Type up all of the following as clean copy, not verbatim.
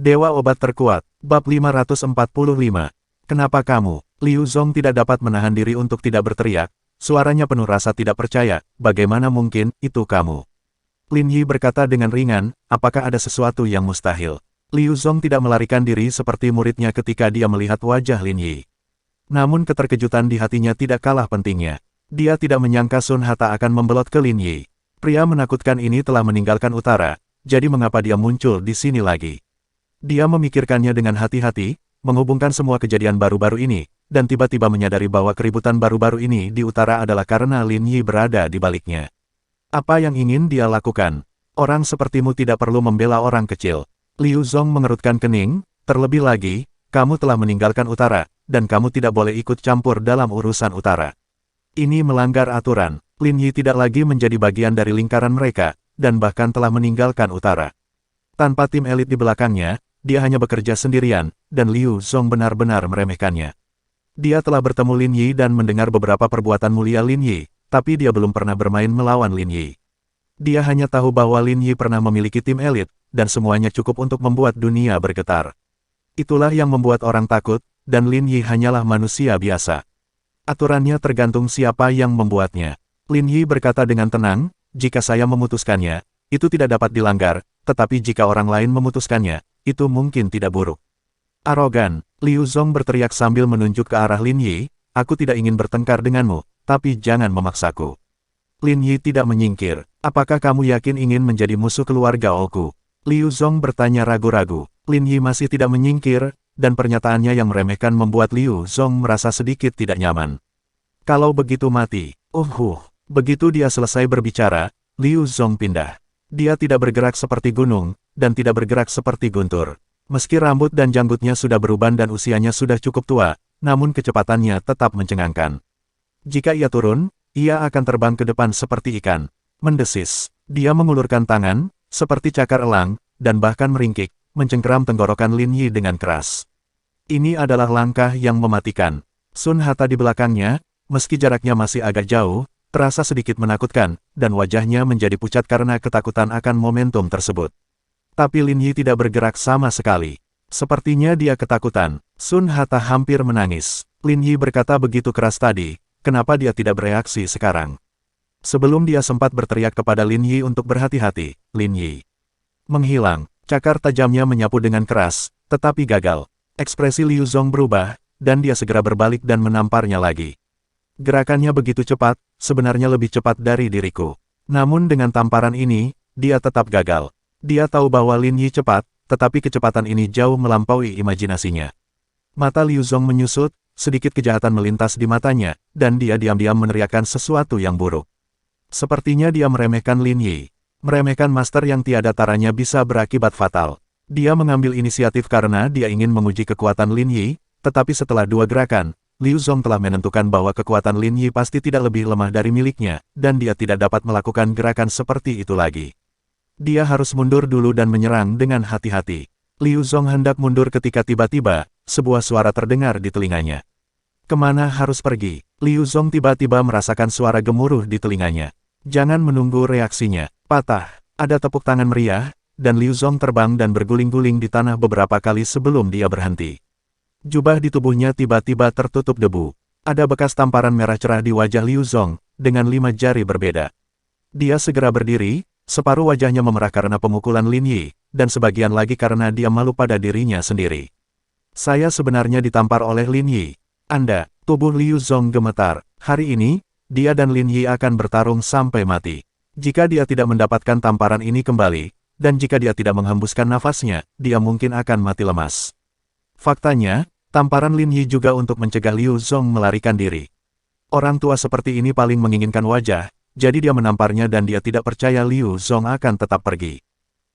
Dewa Obat Terkuat, Bab 545. Kenapa kamu? Liu Zong tidak dapat menahan diri untuk tidak berteriak, suaranya penuh rasa tidak percaya, bagaimana mungkin, itu kamu? Lin Yi berkata dengan ringan, apakah ada sesuatu yang mustahil? Liu Zong tidak melarikan diri seperti muridnya ketika dia melihat wajah Lin Yi. Namun keterkejutan di hatinya tidak kalah pentingnya. Dia tidak menyangka Sun Hata akan membelot ke Lin Yi. Pria menakutkan ini telah meninggalkan utara, jadi mengapa dia muncul di sini lagi? Dia memikirkannya dengan hati-hati, menghubungkan semua kejadian baru-baru ini, dan tiba-tiba menyadari bahwa keributan baru-baru ini di utara adalah karena Lin Yi berada di baliknya. Apa yang ingin dia lakukan? Orang sepertimu tidak perlu membela orang kecil. Liu Zong mengerutkan kening, terlebih lagi, kamu telah meninggalkan utara, dan kamu tidak boleh ikut campur dalam urusan utara. Ini melanggar aturan. Lin Yi tidak lagi menjadi bagian dari lingkaran mereka, dan bahkan telah meninggalkan utara. Tanpa tim elit di belakangnya, dia hanya bekerja sendirian, dan Liu Zong benar-benar meremehkannya. Dia telah bertemu Lin Yi dan mendengar beberapa perbuatan mulia Lin Yi, tapi dia belum pernah bermain melawan Lin Yi. Dia hanya tahu bahwa Lin Yi pernah memiliki tim elit, dan semuanya cukup untuk membuat dunia bergetar. Itulah yang membuat orang takut, dan Lin Yi hanyalah manusia biasa. Aturannya tergantung siapa yang membuatnya. Lin Yi berkata dengan tenang, jika saya memutuskannya, itu tidak dapat dilanggar, tetapi jika orang lain memutuskannya, itu mungkin tidak buruk. Arogan, Liu Zong berteriak sambil menunjuk ke arah Lin Yi, aku tidak ingin bertengkar denganmu, tapi jangan memaksaku. Lin Yi tidak menyingkir, apakah kamu yakin ingin menjadi musuh keluarga Oku? Liu Zong bertanya ragu-ragu. Lin Yi masih tidak menyingkir, dan pernyataannya yang meremehkan membuat Liu Zong merasa sedikit tidak nyaman. Kalau begitu mati. Begitu dia selesai berbicara, Liu Zong pindah. Dia tidak bergerak seperti gunung, dan tidak bergerak seperti guntur. Meski rambut dan janggutnya sudah beruban dan usianya sudah cukup tua, namun kecepatannya tetap mencengangkan. Jika ia turun, ia akan terbang ke depan seperti ikan. Mendesis, dia mengulurkan tangan, seperti cakar elang, dan bahkan meringkik, mencengkeram tenggorokan Lin Yi dengan keras. Ini adalah langkah yang mematikan. Sun Hata di belakangnya, meski jaraknya masih agak jauh, terasa sedikit menakutkan, dan wajahnya menjadi pucat karena ketakutan akan momentum tersebut. Tapi Lin Yi tidak bergerak sama sekali. Sepertinya dia ketakutan. Sun Hata hampir menangis. Lin Yi berkata begitu keras tadi, kenapa dia tidak bereaksi sekarang? Sebelum dia sempat berteriak kepada Lin Yi untuk berhati-hati, Lin Yi menghilang. Cakar tajamnya menyapu dengan keras, tetapi gagal. Ekspresi Liu Zong berubah, dan dia segera berbalik dan menamparnya lagi. Gerakannya begitu cepat, sebenarnya lebih cepat dari diriku. Namun dengan tamparan ini, dia tetap gagal. Dia tahu bahwa Lin Yi cepat, tetapi kecepatan ini jauh melampaui imajinasinya. Mata Liu Zong menyusut, sedikit kejahatan melintas di matanya, dan dia diam-diam meneriakkan sesuatu yang buruk. Sepertinya dia meremehkan Lin Yi. Meremehkan master yang tiada taranya bisa berakibat fatal. Dia mengambil inisiatif karena dia ingin menguji kekuatan Lin Yi, tetapi setelah dua gerakan, Liu Zong telah menentukan bahwa kekuatan Lin Yi pasti tidak lebih lemah dari miliknya, dan dia tidak dapat melakukan gerakan seperti itu lagi. Dia harus mundur dulu dan menyerang dengan hati-hati. Liu Zong hendak mundur ketika tiba-tiba, sebuah suara terdengar di telinganya. Kemana harus pergi? Liu Zong tiba-tiba merasakan suara gemuruh di telinganya. Jangan menunggu reaksinya. Patah. Ada tepuk tangan meriah, dan Liu Zong terbang dan berguling-guling di tanah beberapa kali sebelum dia berhenti. Jubah di tubuhnya tiba-tiba tertutup debu. Ada bekas tamparan merah cerah di wajah Liu Zong, dengan 5 jari berbeda. Dia segera berdiri, separuh wajahnya memerah karena pemukulan Lin Yi, dan sebagian lagi karena dia malu pada dirinya sendiri. Saya sebenarnya ditampar oleh Lin Yi. Anda, tubuh Liu Zong gemetar. Hari ini, dia dan Lin Yi akan bertarung sampai mati. Jika dia tidak mendapatkan tamparan ini kembali, dan jika dia tidak menghembuskan nafasnya, dia mungkin akan mati lemas. Faktanya, tamparan Lin Yi juga untuk mencegah Liu Zong melarikan diri. Orang tua seperti ini paling menginginkan wajah, jadi dia menamparnya dan dia tidak percaya Liu Zong akan tetap pergi.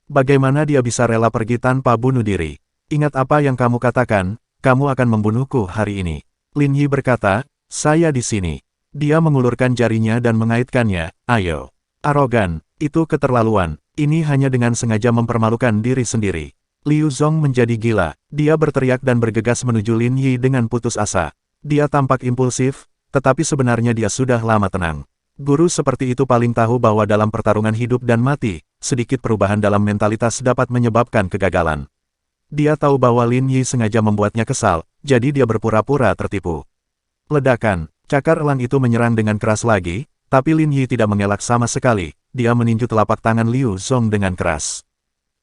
Bagaimana dia bisa rela pergi tanpa bunuh diri? Ingat apa yang kamu katakan, kamu akan membunuhku hari ini. Lin Yi berkata, saya di sini. Dia mengulurkan jarinya dan mengaitkannya, ayo. Arogan, itu keterlaluan, ini hanya dengan sengaja mempermalukan diri sendiri. Liu Zong menjadi gila. Dia berteriak dan bergegas menuju Lin Yi dengan putus asa. Dia tampak impulsif, tetapi sebenarnya dia sudah lama tenang. Guru seperti itu paling tahu bahwa dalam pertarungan hidup dan mati, sedikit perubahan dalam mentalitas dapat menyebabkan kegagalan. Dia tahu bahwa Lin Yi sengaja membuatnya kesal, jadi dia berpura-pura tertipu. Ledakan, cakar elang itu menyerang dengan keras lagi, tapi Lin Yi tidak mengelak sama sekali, dia meninju telapak tangan Liu Zong dengan keras.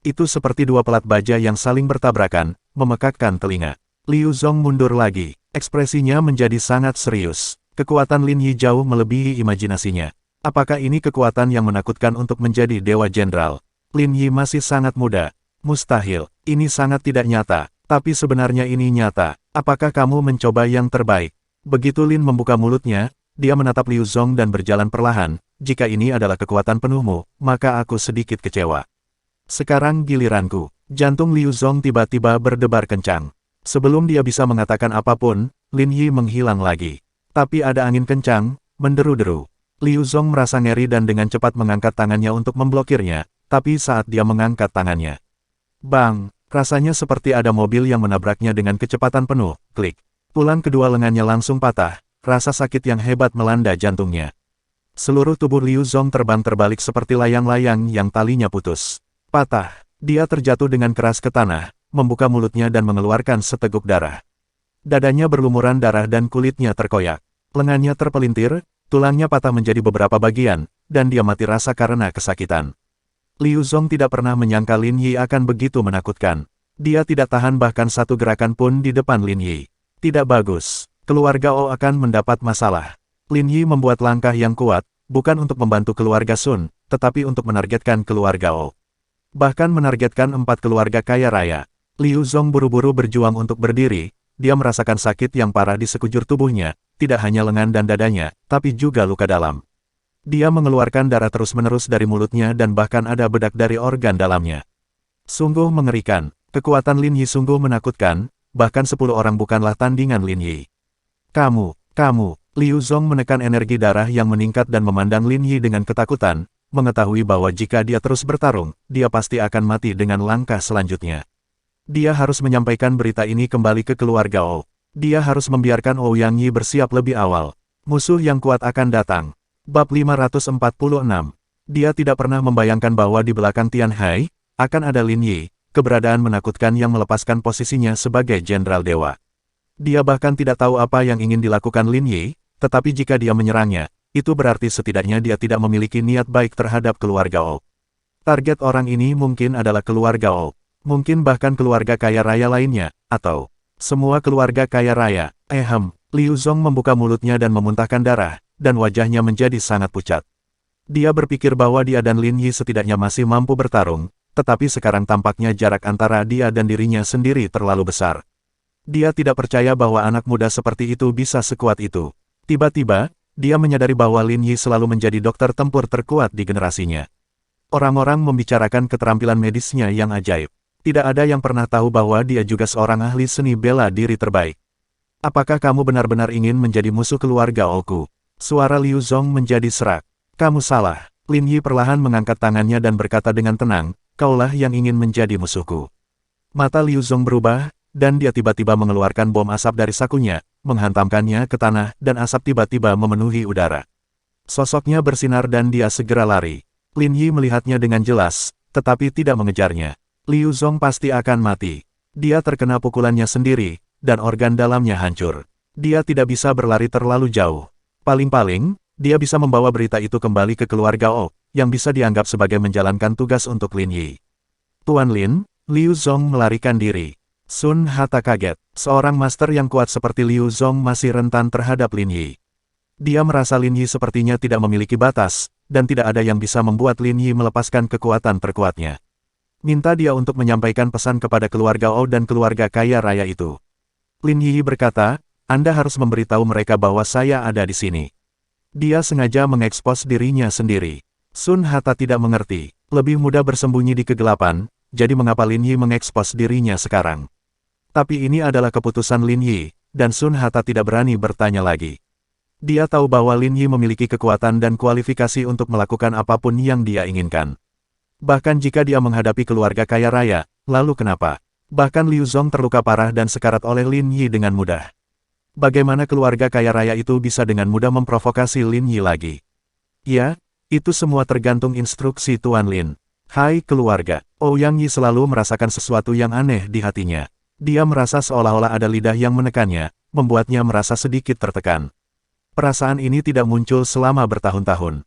Itu seperti dua pelat baja yang saling bertabrakan, memekakkan telinga. Liu Zong mundur lagi, ekspresinya menjadi sangat serius. Kekuatan Lin Yi jauh melebihi imajinasinya. Apakah ini kekuatan yang menakutkan untuk menjadi Dewa Jenderal? Lin Yi masih sangat muda. Mustahil, ini sangat tidak nyata. Tapi sebenarnya ini nyata. Apakah kamu mencoba yang terbaik? Begitu Lin membuka mulutnya, dia menatap Liu Zong dan berjalan perlahan. Jika ini adalah kekuatan penuhmu, maka aku sedikit kecewa. Sekarang giliranku. Jantung Liu Zong tiba-tiba berdebar kencang. Sebelum dia bisa mengatakan apapun, Lin Yi menghilang lagi. Tapi ada angin kencang, menderu-deru. Liu Zong merasa ngeri dan dengan cepat mengangkat tangannya untuk memblokirnya, tapi saat dia mengangkat tangannya, bang, rasanya seperti ada mobil yang menabraknya dengan kecepatan penuh, klik. Tulang kedua lengannya langsung patah, rasa sakit yang hebat melanda jantungnya. Seluruh tubuh Liu Zong terbang terbalik seperti layang-layang yang talinya putus. Patah, dia terjatuh dengan keras ke tanah, membuka mulutnya dan mengeluarkan seteguk darah. Dadanya berlumuran darah dan kulitnya terkoyak. Lengannya terpelintir, tulangnya patah menjadi beberapa bagian, dan dia mati rasa karena kesakitan. Liu Zong tidak pernah menyangka Lin Yi akan begitu menakutkan. Dia tidak tahan bahkan satu gerakan pun di depan Lin Yi. Tidak bagus, keluarga O akan mendapat masalah. Lin Yi membuat langkah yang kuat, bukan untuk membantu keluarga Sun, tetapi untuk menargetkan keluarga O. Bahkan menargetkan 4 keluarga kaya raya. Liu Zong buru-buru berjuang untuk berdiri, dia merasakan sakit yang parah di sekujur tubuhnya, tidak hanya lengan dan dadanya, tapi juga luka dalam. Dia mengeluarkan darah terus-menerus dari mulutnya dan bahkan ada bedak dari organ dalamnya. Sungguh mengerikan, kekuatan Lin Yi sungguh menakutkan, bahkan 10 orang bukanlah tandingan Lin Yi. Kamu, Liu Zong menekan energi darah yang meningkat dan memandang Lin Yi dengan ketakutan, mengetahui bahwa jika dia terus bertarung, dia pasti akan mati dengan langkah selanjutnya. Dia harus menyampaikan berita ini kembali ke keluarga O. Dia harus membiarkan Ouyang Yi bersiap lebih awal. Musuh yang kuat akan datang. Bab 546. Dia tidak pernah membayangkan bahwa di belakang Tian Hai, akan ada Lin Yi, keberadaan menakutkan yang melepaskan posisinya sebagai Jenderal Dewa. Dia bahkan tidak tahu apa yang ingin dilakukan Lin Yi, tetapi jika dia menyerangnya, itu berarti setidaknya dia tidak memiliki niat baik terhadap keluarga O. Target orang ini mungkin adalah keluarga O. Mungkin bahkan keluarga kaya raya lainnya, atau semua keluarga kaya raya. Liu Zong membuka mulutnya dan memuntahkan darah, dan wajahnya menjadi sangat pucat. Dia berpikir bahwa dia dan Lin Yi setidaknya masih mampu bertarung, tetapi sekarang tampaknya jarak antara dia dan dirinya sendiri terlalu besar. Dia tidak percaya bahwa anak muda seperti itu bisa sekuat itu. Tiba-tiba, dia menyadari bahwa Lin Yi selalu menjadi dokter tempur terkuat di generasinya. Orang-orang membicarakan keterampilan medisnya yang ajaib. Tidak ada yang pernah tahu bahwa dia juga seorang ahli seni bela diri terbaik. Apakah kamu benar-benar ingin menjadi musuh keluarga Oku? Suara Liu Zong menjadi serak. Kamu salah. Lin Yi perlahan mengangkat tangannya dan berkata dengan tenang, kaulah yang ingin menjadi musuhku. Mata Liu Zong berubah, dan dia tiba-tiba mengeluarkan bom asap dari sakunya, menghantamkannya ke tanah, dan asap tiba-tiba memenuhi udara. Sosoknya bersinar dan dia segera lari. Lin Yi melihatnya dengan jelas, tetapi tidak mengejarnya. Liu Zong pasti akan mati. Dia terkena pukulannya sendiri, dan organ dalamnya hancur. Dia tidak bisa berlari terlalu jauh. Paling-paling, dia bisa membawa berita itu kembali ke keluarga O, yang bisa dianggap sebagai menjalankan tugas untuk Lin Yi. Tuan Lin, Liu Zong melarikan diri. Sun Hata kaget. Seorang master yang kuat seperti Liu Zong masih rentan terhadap Lin Yi. Dia merasa Lin Yi sepertinya tidak memiliki batas, dan tidak ada yang bisa membuat Lin Yi melepaskan kekuatan terkuatnya. Minta dia untuk menyampaikan pesan kepada keluarga O dan keluarga kaya raya itu. Lin Yi berkata, Anda harus memberitahu mereka bahwa saya ada di sini. Dia sengaja mengekspos dirinya sendiri. Sun Hata tidak mengerti. Lebih mudah bersembunyi di kegelapan, jadi mengapa Lin Yi mengekspos dirinya sekarang? Tapi ini adalah keputusan Lin Yi, dan Sun Hata tidak berani bertanya lagi. Dia tahu bahwa Lin Yi memiliki kekuatan dan kualifikasi untuk melakukan apapun yang dia inginkan. Bahkan jika dia menghadapi keluarga kaya raya, lalu kenapa? Bahkan Liu Zong terluka parah dan sekarat oleh Lin Yi dengan mudah. Bagaimana keluarga kaya raya itu bisa dengan mudah memprovokasi Lin Yi lagi? Ya, itu semua tergantung instruksi Tuan Lin. Hai keluarga, Ouyang Yi selalu merasakan sesuatu yang aneh di hatinya. Dia merasa seolah-olah ada lidah yang menekannya, membuatnya merasa sedikit tertekan. Perasaan ini tidak muncul selama bertahun-tahun.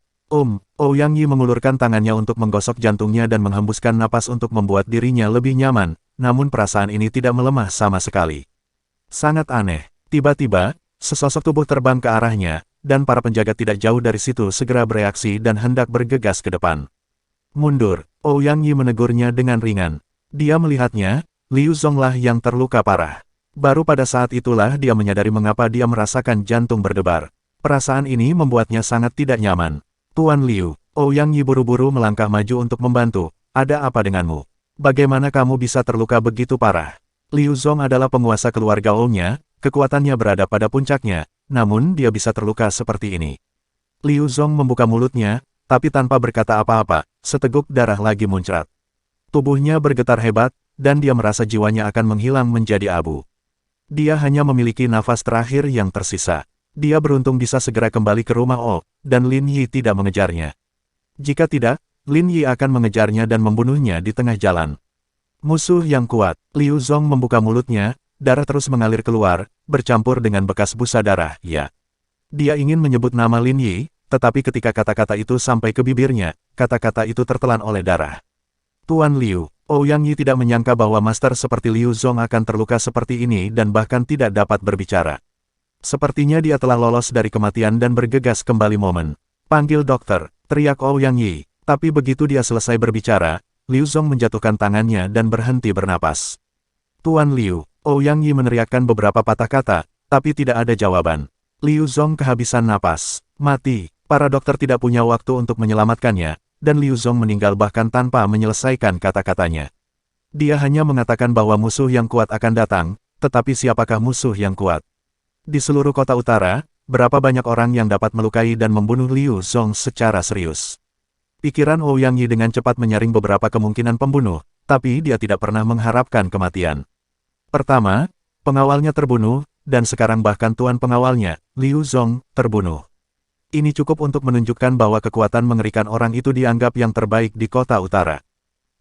Ouyang Yi mengulurkan tangannya untuk menggosok jantungnya dan menghembuskan napas untuk membuat dirinya lebih nyaman, namun perasaan ini tidak melemah sama sekali. Sangat aneh. Tiba-tiba, sesosok tubuh terbang ke arahnya, dan para penjaga tidak jauh dari situ segera bereaksi dan hendak bergegas ke depan. Mundur, Ouyang Yi menegurnya dengan ringan. Dia melihatnya, Liu Zonglah yang terluka parah. Baru pada saat itulah dia menyadari mengapa dia merasakan jantung berdebar. Perasaan ini membuatnya sangat tidak nyaman. Tuan Liu, Ouyang Yi buru-buru melangkah maju untuk membantu. Ada apa denganmu? Bagaimana kamu bisa terluka begitu parah? Liu Zong adalah penguasa keluarga Ou-nya, kekuatannya berada pada puncaknya, namun dia bisa terluka seperti ini. Liu Zong membuka mulutnya, tapi tanpa berkata apa-apa, seteguk darah lagi muncrat. Tubuhnya bergetar hebat, dan dia merasa jiwanya akan menghilang menjadi abu. Dia hanya memiliki nafas terakhir yang tersisa. Dia beruntung bisa segera kembali ke rumah Oh, dan Lin Yi tidak mengejarnya. Jika tidak, Lin Yi akan mengejarnya dan membunuhnya di tengah jalan. Musuh yang kuat, Liu Zong membuka mulutnya, darah terus mengalir keluar, bercampur dengan bekas busa darah, ya. Dia ingin menyebut nama Lin Yi, tetapi ketika kata-kata itu sampai ke bibirnya, kata-kata itu tertelan oleh darah. Tuan Liu, Ouyang Yi tidak menyangka bahwa master seperti Liu Zong akan terluka seperti ini dan bahkan tidak dapat berbicara. Sepertinya dia telah lolos dari kematian dan bergegas kembali momen. Panggil dokter, teriak Ouyang Yi. Tapi begitu dia selesai berbicara, Liu Zong menjatuhkan tangannya dan berhenti bernapas. Tuan Liu, Ouyang Yi meneriakkan beberapa patah kata, tapi tidak ada jawaban. Liu Zong kehabisan napas. Mati. Para dokter tidak punya waktu untuk menyelamatkannya, dan Liu Zong meninggal bahkan tanpa menyelesaikan kata-katanya. Dia hanya mengatakan bahwa musuh yang kuat akan datang, tetapi siapakah musuh yang kuat? Di seluruh kota utara, berapa banyak orang yang dapat melukai dan membunuh Liu Zong secara serius? Pikiran Ouyang Yi dengan cepat menyaring beberapa kemungkinan pembunuh, tapi dia tidak pernah mengharapkan kematian. Pertama, pengawalnya terbunuh, dan sekarang bahkan tuan pengawalnya, Liu Zong, terbunuh. Ini cukup untuk menunjukkan bahwa kekuatan mengerikan orang itu dianggap yang terbaik di kota utara.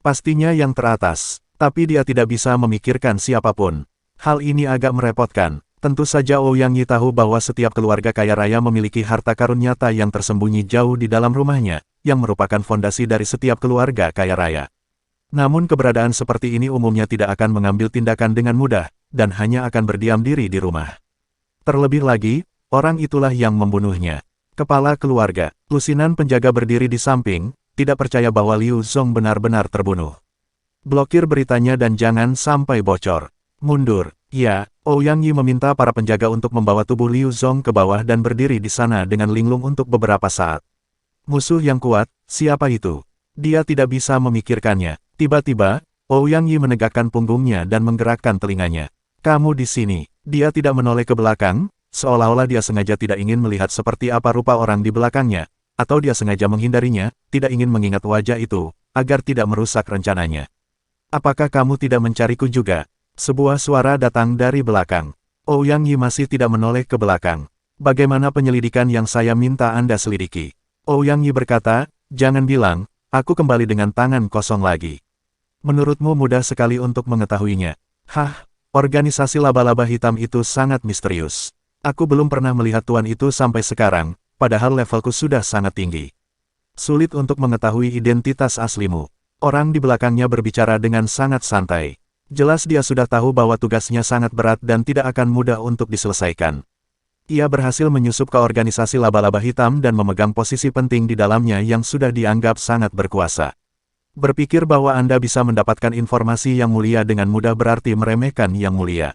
Pastinya yang teratas, tapi dia tidak bisa memikirkan siapapun. Hal ini agak merepotkan. Tentu saja Ouyang Yi tahu bahwa setiap keluarga kaya raya memiliki harta karun nyata yang tersembunyi jauh di dalam rumahnya, yang merupakan fondasi dari setiap keluarga kaya raya. Namun keberadaan seperti ini umumnya tidak akan mengambil tindakan dengan mudah, dan hanya akan berdiam diri di rumah. Terlebih lagi, orang itulah yang membunuhnya. Kepala keluarga, lusinan penjaga berdiri di samping, tidak percaya bahwa Liu Zong benar-benar terbunuh. Blokir beritanya dan jangan sampai bocor. Mundur. Ya, Ouyang Yi meminta para penjaga untuk membawa tubuh Liu Zong ke bawah dan berdiri di sana dengan linglung untuk beberapa saat. Musuh yang kuat, siapa itu? Dia tidak bisa memikirkannya. Tiba-tiba, Ouyang Yi menegakkan punggungnya dan menggerakkan telinganya. Kamu di sini. Dia tidak menoleh ke belakang, seolah-olah dia sengaja tidak ingin melihat seperti apa rupa orang di belakangnya, atau dia sengaja menghindarinya, tidak ingin mengingat wajah itu, agar tidak merusak rencananya. Apakah kamu tidak mencariku juga? Sebuah suara datang dari belakang. Ouyang Yi masih tidak menoleh ke belakang. Bagaimana penyelidikan yang saya minta Anda selidiki? Ouyang Yi berkata, jangan bilang, aku kembali dengan tangan kosong lagi. Menurutmu mudah sekali untuk mengetahuinya. Hah, organisasi laba-laba hitam itu sangat misterius. Aku belum pernah melihat tuan itu sampai sekarang, padahal levelku sudah sangat tinggi. Sulit untuk mengetahui identitas aslimu. Orang di belakangnya berbicara dengan sangat santai. Jelas dia sudah tahu bahwa tugasnya sangat berat dan tidak akan mudah untuk diselesaikan. Ia berhasil menyusup ke organisasi laba-laba hitam dan memegang posisi penting di dalamnya yang sudah dianggap sangat berkuasa. Berpikir bahwa Anda bisa mendapatkan informasi yang mulia dengan mudah berarti meremehkan yang mulia.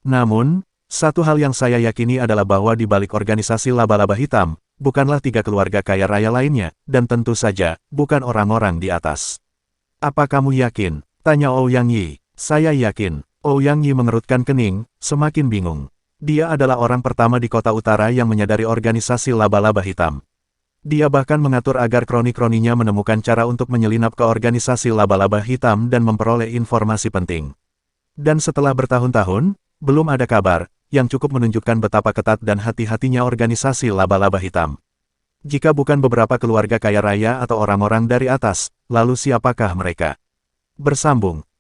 Namun, satu hal yang saya yakini adalah bahwa di balik organisasi laba-laba hitam, bukanlah 3 keluarga kaya raya lainnya, dan tentu saja, bukan orang-orang di atas. Apa kamu yakin? Tanya Ouyang Yi. Saya yakin. Ouyang Yi mengerutkan kening, semakin bingung. Dia adalah orang pertama di kota utara yang menyadari organisasi laba-laba hitam. Dia bahkan mengatur agar kroni-kroninya menemukan cara untuk menyelinap ke organisasi laba-laba hitam dan memperoleh informasi penting. Dan setelah bertahun-tahun, belum ada kabar yang cukup menunjukkan betapa ketat dan hati-hatinya organisasi laba-laba hitam. Jika bukan beberapa keluarga kaya raya atau orang-orang dari atas, lalu siapakah mereka? Bersambung.